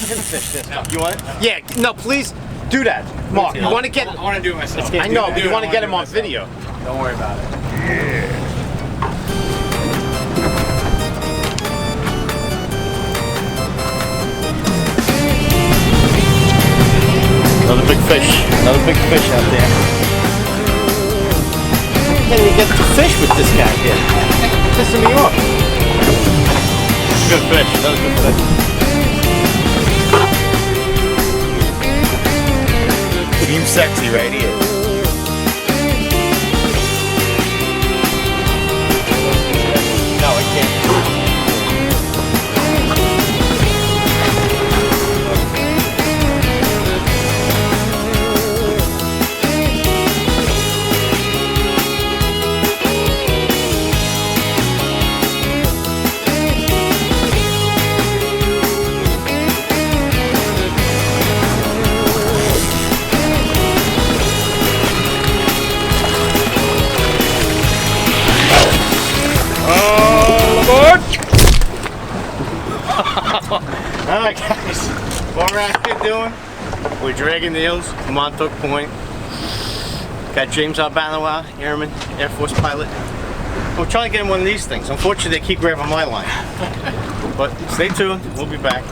can fish this. No. You want it? Yeah, no, please do that. Mark, you want to get... I want to do it myself. I know, but you want to get him on video. Don't worry about it. Yeah. Another big fish out there. Can you get to fish with this guy here? Pissing me off. Good fish, another good fish. Team sexy right here. No, I can't. Alright guys, what we're out here doing, we're dragging the eels from Montauk Point. Got James out batting a while, Airman, Air Force Pilot. We're trying to get him one of these things. Unfortunately, they keep grabbing my line. But stay tuned, we'll be back.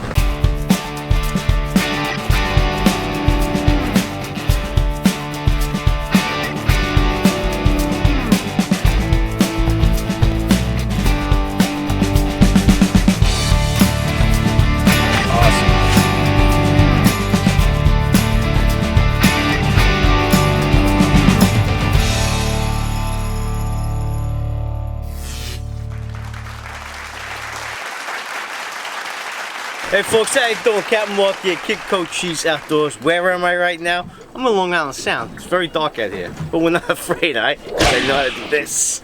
Hey folks, how you doing? Captain Mark here, Kid Coach Cheese Outdoors. Where am I right now? I'm in Long Island Sound. It's very dark out here, but we're not afraid, alright? Because I know how to do this.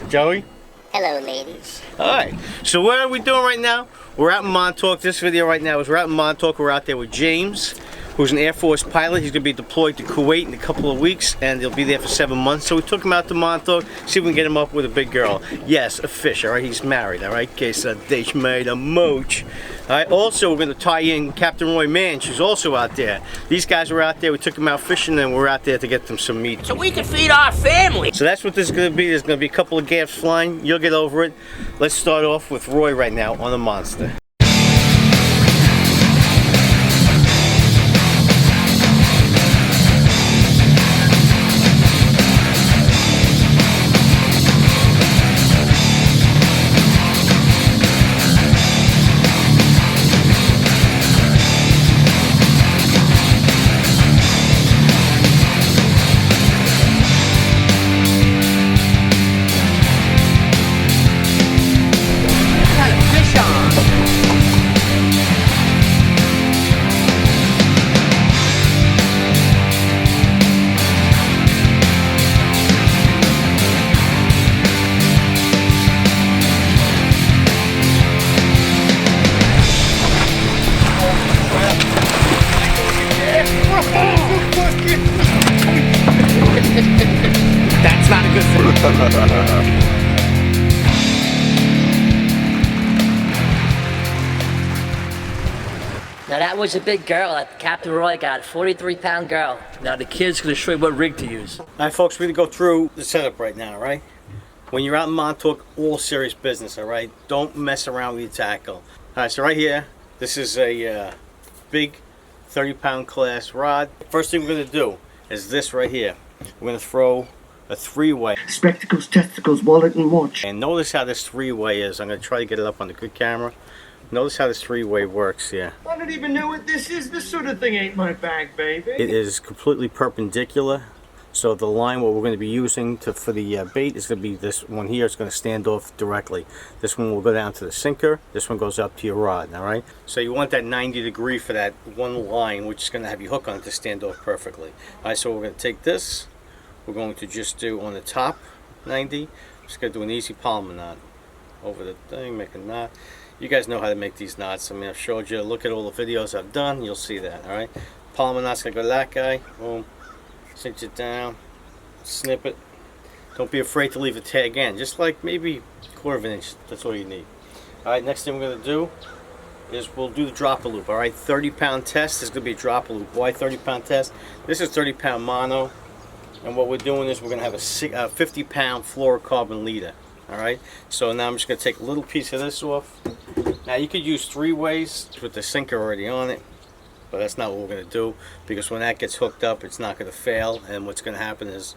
Joey? Hello, ladies. Alright, so what are we doing right now? We're out in Montauk. This video right now is we're out in Montauk. We're out there with James, who's an Air Force pilot. He's going to be deployed to Kuwait in a couple of weeks, and he'll be there for 7 months. So we took him out to Montauk, see if we can get him up with a big girl. Yes, a fish, alright? He's married, alright? In case they made a mooch. Alright, also we're going to tie in Captain Roy Mann, who's also out there. These guys were out there, we took them out fishing, and we're out there to get them some meat. So we can feed our family. So that's what this is going to be. There's going to be a couple of gaffs flying. You'll get over it. Let's start off with Roy right now on the monster. That's not a good thing. Now that was a big girl. Captain Roy got a 43-pound girl. Now the kid's gonna show you what rig to use. Alright folks, we're gonna go through the setup right now, right? When you're out in Montauk, all serious business, alright? Don't mess around with your tackle. Alright, so right here, this is a big 30-pound class rod. First thing we're gonna do is this right here. We're gonna throw a three-way. Spectacles, testicles, wallet, and watch. And notice how this three-way is. I'm gonna try to get it up on the good camera. Notice how this three-way works here. I don't even know what this is. This sort of thing ain't my bag, baby. It is completely perpendicular. So the line what we're going to be using for the bait is going to be this one here. It's going to stand off directly. This one will go down to the sinker. This one goes up to your rod. All right. So you want that 90 degree for that one line, which is going to have your hook on it to stand off perfectly. All right. So we're going to take this. We're going to just do on the top 90. Just going to do an easy Palmer knot over the thing, make a knot. You guys know how to make these knots. I mean, I've showed you. Look at all the videos I've done. You'll see that. All right. Palmer knot's going to go to that guy. Boom. Cinch it down, snip it. Don't be afraid to leave a tag in, just like maybe 1/4 inch. That's all you need. Alright, next thing we're going to do is we'll do the dropper loop. All right, 30-pound test. This is going to be a dropper loop. Why 30-pound test? This is 30-pound mono, and what we're doing is we're going to have a 50-pound fluorocarbon leader. All right, so now I'm just going to take a little piece of this off. Now you could use 3 ways with the sinker already on it, but that's not what we're going to do, because when that gets hooked up, it's not going to fail, and what's going to happen is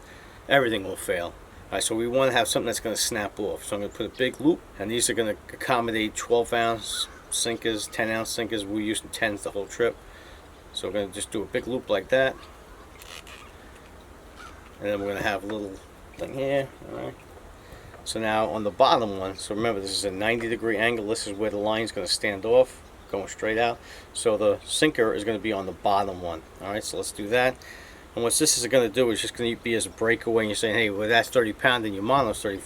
everything will fail. Alright, so we want to have something that's going to snap off. So I'm going to put a big loop, and these are going to accommodate 12-ounce sinkers, 10-ounce sinkers. We're using 10s the whole trip. So we're going to just do a big loop like that. And then we're going to have a little thing here. Alright. So now on the bottom one, so remember this is a 90-degree angle. This is where the line is going to stand off, going straight out. So the sinker is going to be on the bottom one. Alright, so let's do that. And what this is going to do is just going to be as a breakaway. And you're saying, hey, well, that's 30 pound and your mono's 30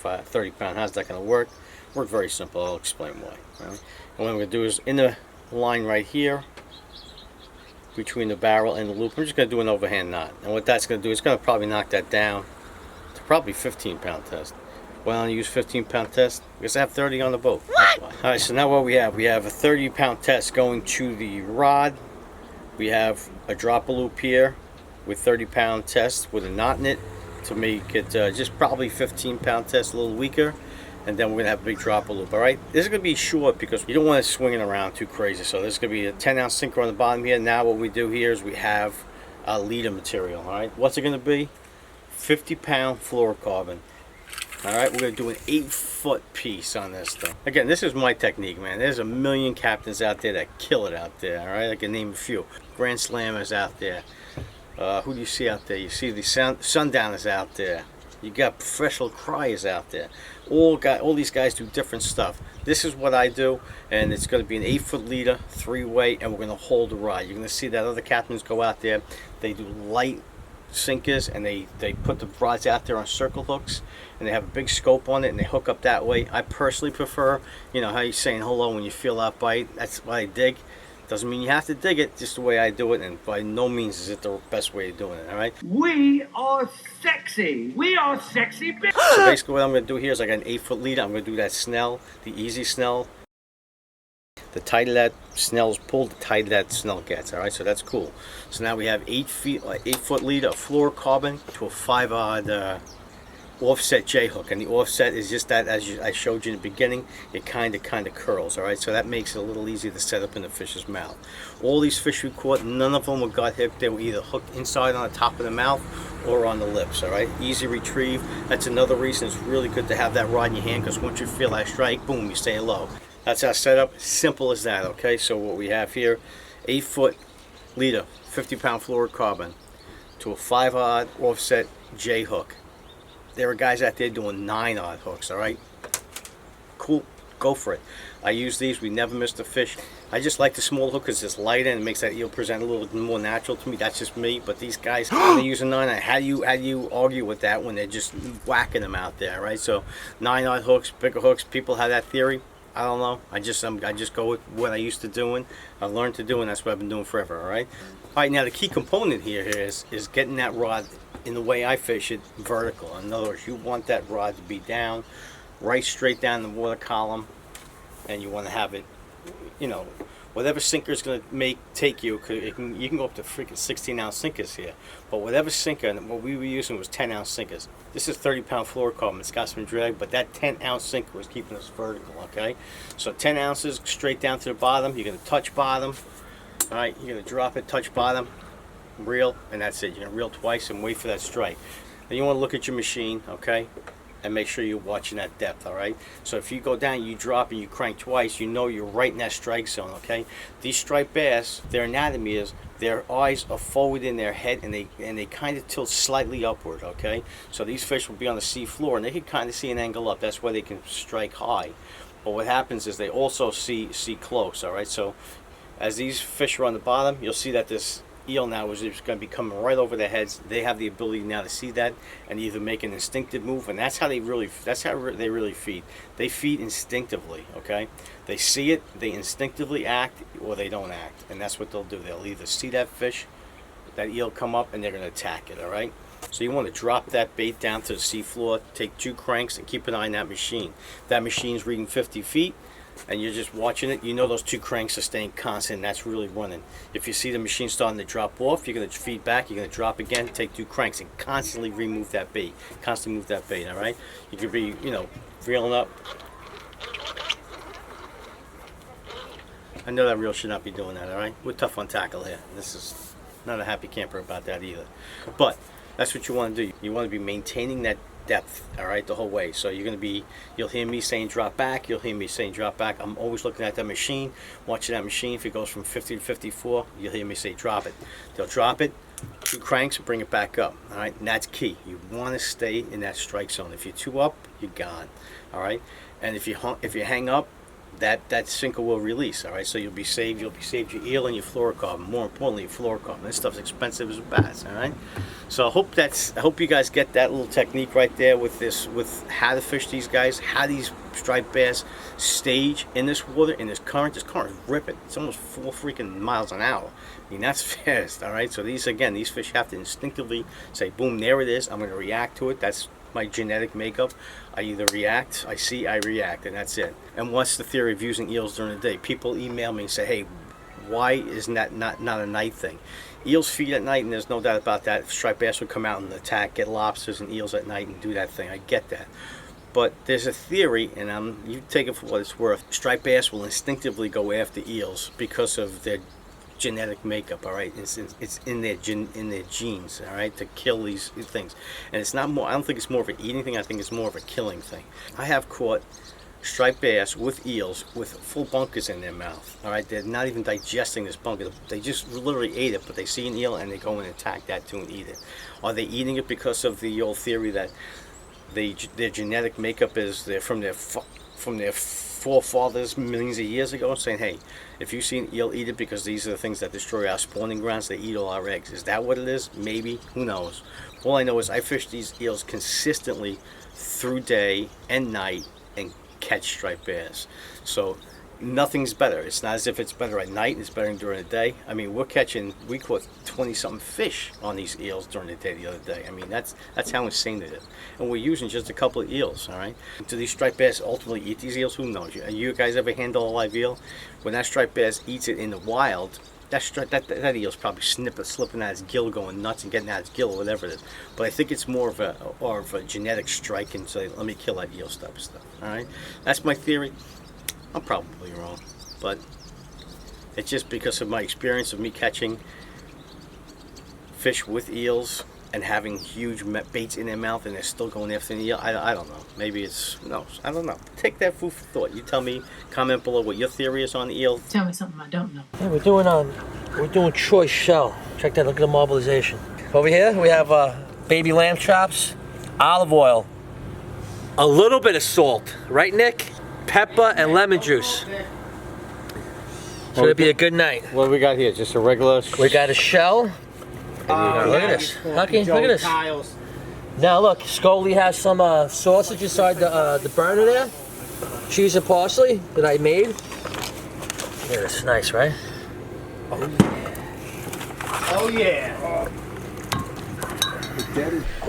pound. How's that going to work? Work very simple. I'll explain why. Right? And what I'm going to do is in the line right here, between the barrel and the loop, I'm just going to do an overhand knot. And what that's going to do is going to probably knock that down to probably 15-pound test. Why don't I use 15-pound test? Because I have 30 on the boat. What? All right, so now what we have a 30-pound test going to the rod. We have a dropper loop here with 30-pound test with a knot in it to make it just probably 15-pound test, a little weaker, and then we're gonna have a big dropper loop. All right, this is gonna be short because you don't want to swing it around too crazy. So this is gonna be a 10-ounce sinker on the bottom here. Now what we do here is we have a leader material. All right, what's it gonna be? 50-pound fluorocarbon. All right, we're gonna do an 8-foot piece on this thing. Again, this is my technique, man. There's a million captains out there that kill it out there. All right, I can name a few. Grand Slammers out there. Who do you see out there? You see the sundowners out there. You got professional criers out there. All these guys do different stuff. This is what I do, and it's going to be an 8-foot leader, 3-way, and we're going to hold the rod. You're going to see that other captains go out there. They do light sinkers, and they put the rods out there on circle hooks, and they have a big scope on it, and they hook up that way. I personally prefer, you know, how you're saying hello when you feel that bite. That's what I dig. Doesn't mean you have to dig it, just the way I do it, and by no means is it the best way of doing it, all right? We are sexy. We are sexy bitches. So basically what I'm going to do here is I got an 8-foot leader. I'm going to do that snell, the easy snell. The tighter that snell's pulled, the tighter that snell gets, all right? So that's cool. So now we have 8-foot leader, a fluorocarbon to a 5-odd offset J hook, and the offset is just that, as I showed you in the beginning, it kind of curls. All right, so that makes it a little easier to set up in the fish's mouth. All these fish we caught, none of them were gut hooked. They were either hooked inside on the top of the mouth or on the lips. All right, easy retrieve. That's another reason it's really good to have that rod in your hand, because once you feel that strike, boom, you stay low. That's our setup. Simple as that. Okay, so what we have here, 8-foot leader, 50-pound fluorocarbon to a 5-odd offset J hook. There are guys out there doing 9-odd hooks, all right? Cool, go for it. I use these, we never miss a fish. I just like the small hook because it's lighter and it makes that eel present a little more natural to me. That's just me, but these guys, when they use a 9-odd, how do you argue with that when they're just whacking them out there, right? So 9-odd hooks, bigger hooks, people have that theory. I don't know. I just go with what I used to doing. I learned to do, and that's what I've been doing forever, all right? All right, now the key component here is getting that rod, in the way I fish it, vertical. In other words, you want that rod to be down, right straight down the water column, and you want to have it, you know, whatever sinker is going to take you, you can go up to freaking 16-ounce sinkers here, but whatever sinker, and what we were using was 10-ounce sinkers. This is 30-pound fluorocarbon. It's got some drag, but that 10-ounce sinker was keeping us vertical, okay? So 10 ounces straight down to the bottom. You're going to touch bottom, all right? You're going to drop it, touch bottom, reel, and that's it. You're going to reel twice and wait for that strike. Then you want to look at your machine, okay, and make sure you're watching that depth, all right? So if you go down, you drop and you crank twice, you know you're right in that strike zone, okay? These striped bass, their anatomy is their eyes are forward in their head, and they kind of tilt slightly upward, okay? So these fish will be on the sea floor and they can kind of see an angle up. That's why they can strike high. But what happens is they also see close, all right? So as these fish are on the bottom, you'll see that this eel now is going to be coming right over their heads. They have the ability now to see that and either make an instinctive move, and that's how they really feed. They feed instinctively, okay? They see it, they instinctively act, or they don't act, and that's what they'll do. They'll either see that fish, that eel come up, and they're going to attack it, all right? So you want to drop that bait down to the sea floor, take 2 cranks, and keep an eye on that machine. That machine's reading 50 feet. and you're just watching it, you know those 2 cranks are staying constant, and that's really running. If you see the machine starting to drop off, you're going to feed back, you're going to drop again, take 2 cranks, and constantly remove that bait. Constantly move that bait, all right? You could be, you know, reeling up. I know that reel should not be doing that, all right? We're tough on tackle here. This is not a happy camper about that either. But that's what you want to do. You want to be maintaining that depth, all right, the whole way. So you're going to be, you'll hear me saying drop back, you'll hear me saying drop back. I'm always looking at that machine, watching that machine. If it goes from 50 to 54, you'll hear me say drop it. They'll drop it, 2 cranks, bring it back up, all right? And that's key. You want to stay in that strike zone. If you're 2 up, you're gone, all right? And if you hang up, that sinker will release, all right? So you'll be saved your eel and your fluorocarbon. More importantly, your fluorocarbon. This stuff's expensive as a bass, all right? So I hope you guys get that little technique right there with how to fish these guys, how these striped bass stage in this water, in this current. This current is ripping. It's almost 4 freaking miles an hour. I mean, that's fast, all right? So these fish have to instinctively say, boom, there it is. I'm going to react to it. That's my genetic makeup. I either react, I see, I react, and that's it. And what's the theory of using eels during the day? People email me and say, hey, why isn't that not a night thing? Eels feed at night, and there's no doubt about that. Striped bass would come out and attack, get lobsters and eels at night and do that thing. I get that. But there's a theory, and you take it for what it's worth. Striped bass will instinctively go after eels because of their genetic makeup, all right? It's in their genes, all right, to kill these things. And it's not more, I don't think it's more of an eating thing, I think it's more of a killing thing. I have caught striped bass with eels with full bunkers in their mouth, all right? They're not even digesting this bunker. They just literally ate it, but they see an eel and they go and attack that too and eat it. Are they eating it because of the old theory that their genetic makeup is from their forefathers millions of years ago, saying, hey, if you see an eel, eat it because these are the things that destroy our spawning grounds, they eat all our eggs. Is that what it is? Maybe. Who knows? All I know is I fish these eels consistently through day and night and catch striped bass. So nothing's better. It's not as if it's better at night, it's better during the day. I mean, we caught 20-something fish on these eels during the day the other day. I mean, that's how insane it is. And we're using just a couple of eels, all right? Do these striped bass ultimately eat these eels? Who knows? You guys ever handle a live eel? When that striped bass eats it in the wild, that eel's probably slipping out its gill, going nuts and getting out its gill or whatever it is. But I think it's more of a genetic strike and say, let me kill that eel stuff, all right? That's my theory. I'm probably wrong, but it's just because of my experience of me catching fish with eels and having huge baits in their mouth and they're still going after the eel. I don't know. Maybe it's, no, I don't know. Take that food for thought. You tell me, comment below what your theory is on the eel. Tell me something I don't know. Yeah, we're doing choice shell. Check that, look at the marbleization. Over here we have baby lamb chops, olive oil, a little bit of salt, right, Nick? Pepper and lemon juice. So it'll be a good night. What do we got here? Just a regular? We got a shell. Look at this. Lucky, look at this. Now look, Scully has some sausage inside the burner there. Cheese and parsley that I made. Yeah, it's nice, right? Oh yeah.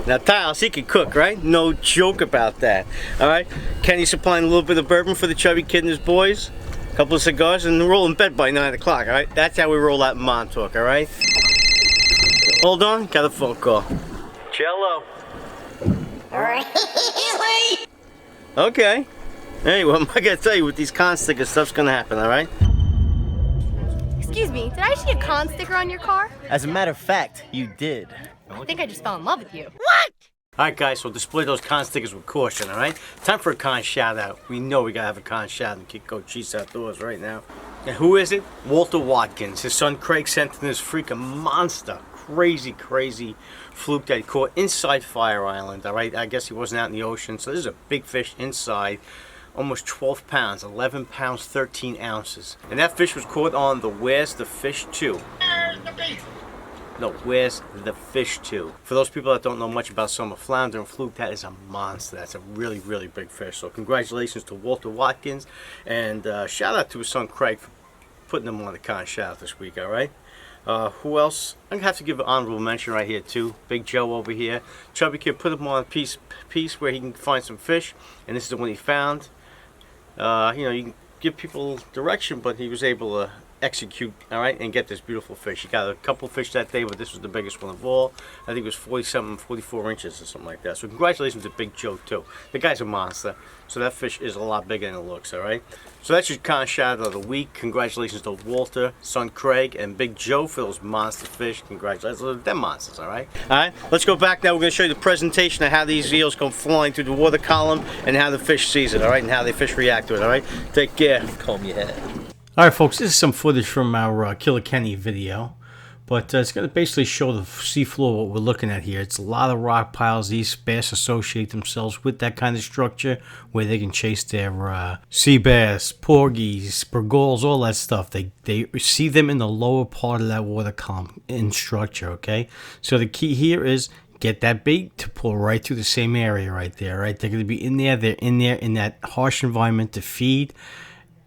Now Tiles, he can cook, right? No joke about that. All right, Kenny's supplying a little bit of bourbon for the chubby kid and his boys. A couple of cigars and roll in bed by 9 o'clock. All right, that's how we roll out in Montauk. All right. Hold on, got a phone call. Cello. Okay. Hey, well, I gotta tell you, with these con stickers, stuff's gonna happen. All right. Excuse me, did I see a con sticker on your car? As a matter of fact, you did. I think I just fell in love with you. What? Alright guys, so display those con stickers with caution, alright? Time for a con shout out. We know we gotta have a con shout out and kick Coach Cheese outdoors right now. And who is it? Walter Watkins. His son Craig sent in this freaking monster, crazy fluke that he caught inside Fire Island, alright? I guess he wasn't out in the ocean, so this is a big fish inside. Almost 12 pounds, 11 pounds, 13 ounces. And that fish was caught on the Where's the Fish 2. No, Where's the Fish 2. For those people that don't know much about summer flounder and fluke, that is a monster. That's a really big fish. So congratulations to Walter Watkins, and shout out to his son Craig for putting him on the con shout out this week, all right? Who else? I'm gonna have to give an honorable mention right here too. Big Joe over here. Chubby Kid put him on a piece where he can find some fish, and this is the one he found. You know, give people direction, but he was able to execute, all right, and get this beautiful fish. He got a couple fish that day, but this was the biggest one of all. I think it was 44 inches or something like that. So congratulations to Big Joe too. The guy's a monster. So that fish is a lot bigger than it looks, all right? So that's your kind of shout out of the week. Congratulations to Walter, son Craig, and Big Joe for those monster fish. Congratulations to them monsters, all right? All right, let's go back now. We're going to show you the presentation of how these eels come flying through the water column and how the fish sees it, all right? And how the fish react to it, all right? Take care. Comb your head. All right, folks, this is some footage from our Killer Kenny video, but it's going to basically show the seafloor what we're looking at here. It's a lot of rock piles. These bass associate themselves with that kind of structure where they can chase their sea bass, porgies, burgles, all that stuff. They see them in the lower part of that water column in structure, okay? So the key here is get that bait to pull right through the same area right there, right? They're going to be in there. They're in there in that harsh environment to feed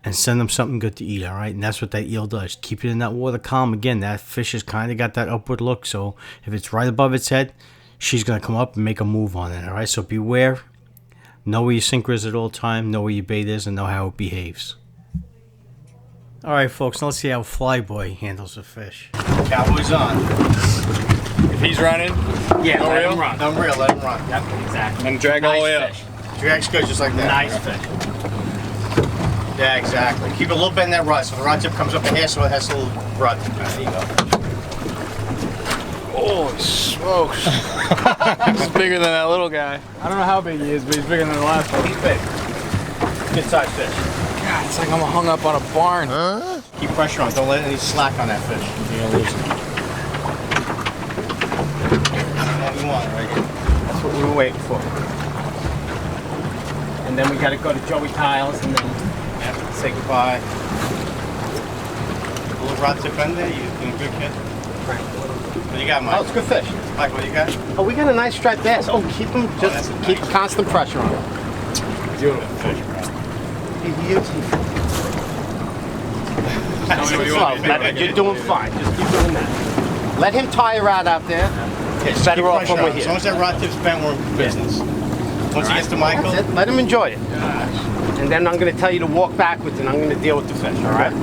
and send them something good to eat, all right? And that's what that eel does. Keep it in that water column. Again, that fish has kind of got that upward look, so if it's right above its head, she's going to come up and make a move on it, all right? So beware. Know where your sinker is at all time, know where your bait is, and know how it behaves. All right, folks, now let's see how Flyboy handles a fish. Cowboy's on. If he's running, Yeah, let him run. Unreal, let him run. Yep, exactly. and drag all the way up. Fish. Drag's good just like that. Nice fish. Yeah, exactly. Keep it a little bit in that rod, so the rod tip comes up in here, so it has a little rod tip. There you go. Holy smokes. He's bigger than that little guy. I don't know how big he is, but he's bigger than the last one. He's big. Good sized fish. God, it's like I'm hung up on a barn. Keep pressure on. Don't let any slack on that fish. You're gonna lose it. That's what we want right here. That's what we were waiting for. And then we gotta go to Joey Tiles and then say goodbye. A little rod tip in there. You doing good, kid? What you got, Mike? Oh, it's good fish. Mike, what you got? Oh, we got a nice striped bass. Oh, keep him, just that's keep nice. constant pressure on him. Beautiful fish, bro. Tell me what you want me to do. You're doing fine. Just keep doing that. Let him tire out there. It's better off when we're As here. long as that rod tip's bent, we're in business. Once he gets to Michael, That's it. Let him enjoy it. And then I'm going to tell you to walk backwards, and I'm going to deal with the fish. All right?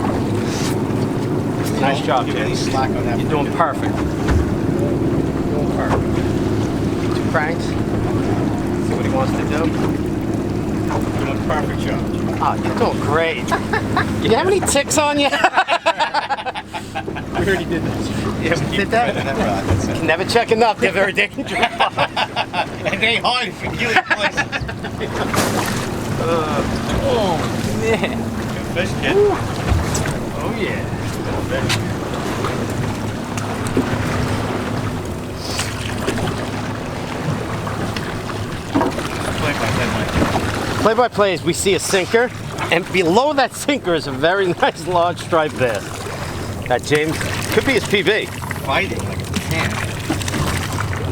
Nice job, give any James. slack on that. You're doing perfect. Doing perfect. 2 cranks. See what he wants to do. Doing a perfect job. Oh, you're doing great. Do you have any ticks on you? We already did this. Yeah, we did that? That's it. Never check enough. They're very dangerous. And they ain't hard for you. Oh, man. Good fish, kid. Oh, yeah. Play-by-play is we see a sinker, and below that sinker is a very nice large striped bass. That James could be his PB. Fighting like a can.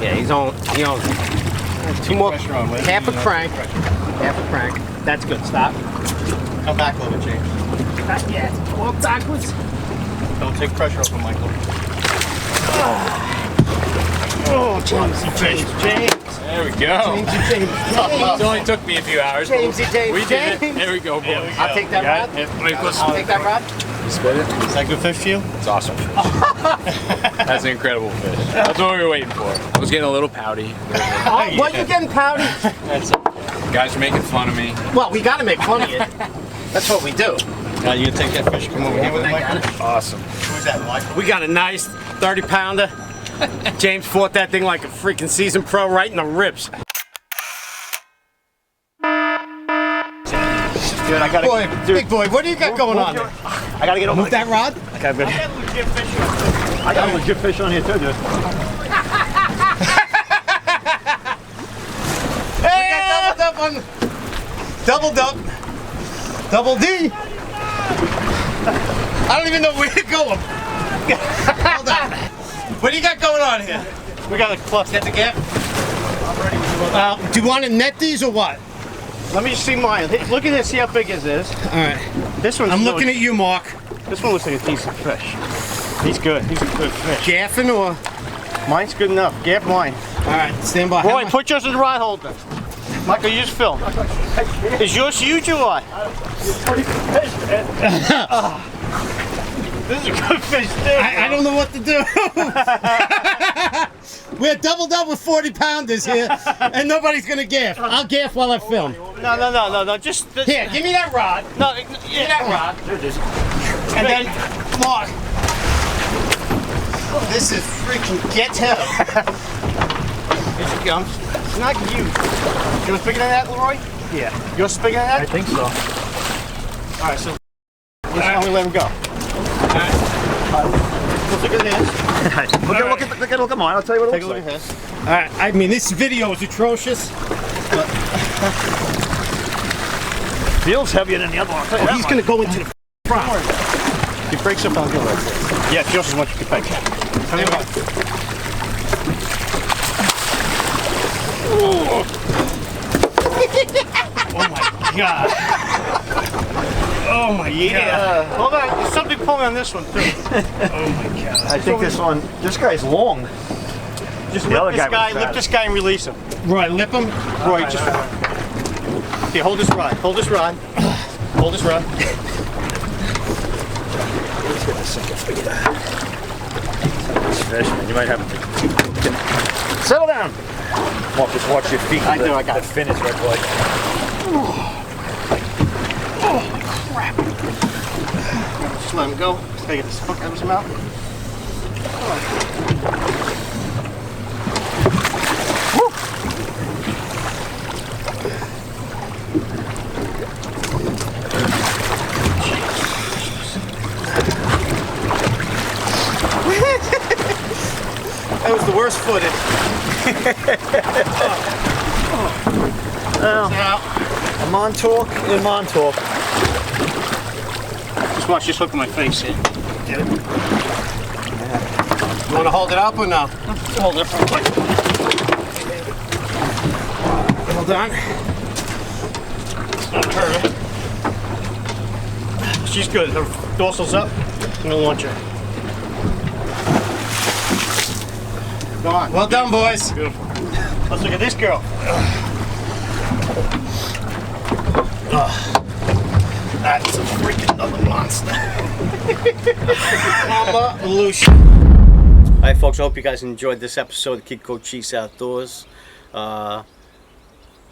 Yeah, he owns 2 more, Pressure on, let it half a be, crank, half a crank. That's good. Stop. Come back a little bit, James. Not yet. Walk backwards. Don't take pressure off of Michael. Oh, James, James. There we go. James. It only took me a few hours. James. We did it. There we go, boys. I'll take that rod. I'll take that rod. You spit it? Is that good fish to you? It's awesome fish. That's an incredible fish. That's what we were waiting for. I was getting a little pouty. Oh, what, you getting pouty? That's it. Guys are making fun of me. Well, we got to make fun of you. That's what we do. Now you gonna take that fish. Come over here with Michael. Awesome. Who's that, Michael? We got a nice 30-pounder. James fought that thing like a freaking seasoned pro right in the ribs. Dude, I gotta. Big boy, what do you got going on there? I gotta get over. Move that rod. I got a legit fish on here too, dude. Hey, we got double D. I don't even know where to go. Hold on. What do you got going on here? We got a cluster. Get the gap. Do you want to net these or what? Let me just see mine. Look at this. See how big this is. All right. This one's. I'm looking at you, Mark. This one looks like a decent fish. He's good. He's a good fish. Gaffing or? Mine's good enough. Gaff mine. All right. Stand by. Boy, put yours in the rod holder. Michael, you just film. Is yours huge or what? This is a good fish, too. I don't know what to do. We're doubled up with 40-pounders here, and nobody's gonna gaff. I'll gaff while I film. No. Just Here, give me that rod. no. Give me that rod. And then Mark. This is freaking get him. here she comes. It's not huge. Yours bigger than that, Leroy? Yeah, Yours bigger than that? I think so. All right, so let's only let him go. Look at his. Look at mine. I'll tell you what it Take a looks look like. at his. All right, I mean, this video is atrocious. Feels heavier than the other one. I'll tell you that He's much. gonna go into the front. If he breaks up, I'll do it. Yeah, just as much as you can break. Come here. Oh my god. Oh my god. Hold on, there's something pulling on this one too. Oh my god. I think this guy's long. Just The other lift this guy guy, was lift fat. this guy and release him. Roy, lip him. Roy, just here, hold this rod. Hold this rod. Hold this rod. This fish, man. You might have to settle down. Mark, just watch your feet. I do, I got the it. fin is red white. Just let him go. Take this hook out of his mouth. That was the worst footage. A Montauk in Montauk. Just watch this hook in my face here. Get it? You want to hold it up or no? Hold it for a quick. Hold on. It's not hurt her. She's good. Her dorsal's up. I'm gonna launch her. Go on. Well done, boys. Beautiful. Let's look at this girl. That's a freaking another monster. Mama Lucia. All right, folks, I hope you guys enjoyed this episode of Kid Coach Cheese Outdoors.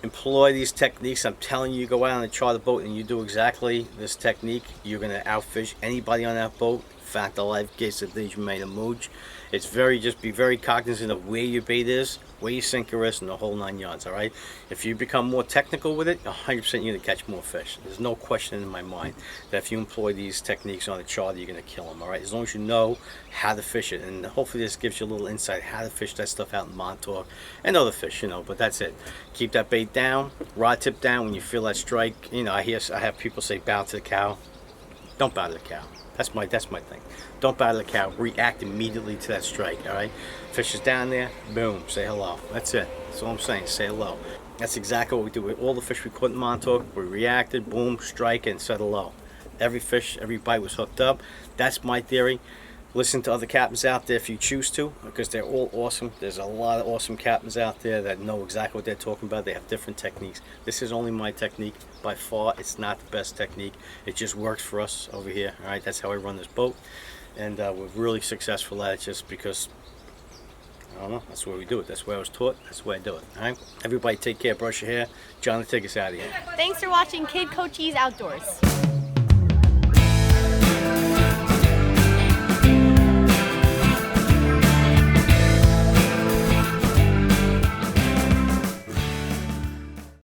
Employ these techniques. I'm telling you, go out on a charter boat and you do exactly this technique, you're going to outfish anybody on that boat. In fact, the live case of things you made a mooch. It's just be very cognizant of where your bait is, where your sinker is, and the whole 9 yards, all right? If you become more technical with it, 100% you're going to catch more fish. There's no question in my mind that if you employ these techniques on a charter, you're going to kill them, all right? As long as you know how to fish it. And hopefully this gives you a little insight how to fish that stuff out in Montauk and other fish, you know, but that's it. Keep that bait down, rod tip down when you feel that strike. You know, I have people say bow to the cow. Don't bow to the cow. That's my thing. Don't bow to the cow. React immediately to that strike, all right? Fish is down there, boom, say hello. That's it. That's all I'm saying, say hello. That's exactly what we do with all the fish we caught in Montauk. We reacted, boom, strike, and said hello. Every fish, every bite was hooked up. That's my theory. Listen to other captains out there if you choose to, because they're all awesome. There's a lot of awesome captains out there that know exactly what they're talking about. They have different techniques. This is only my technique. By far, it's not the best technique. It just works for us over here. All right, that's how I run this boat. And we're really successful at it just because, I don't know, that's the way we do it. That's the way I was taught. That's the way I do it. All right, everybody take care, brush your hair. John, take us out of here. Thanks for watching Kid Coach Cheese Outdoors.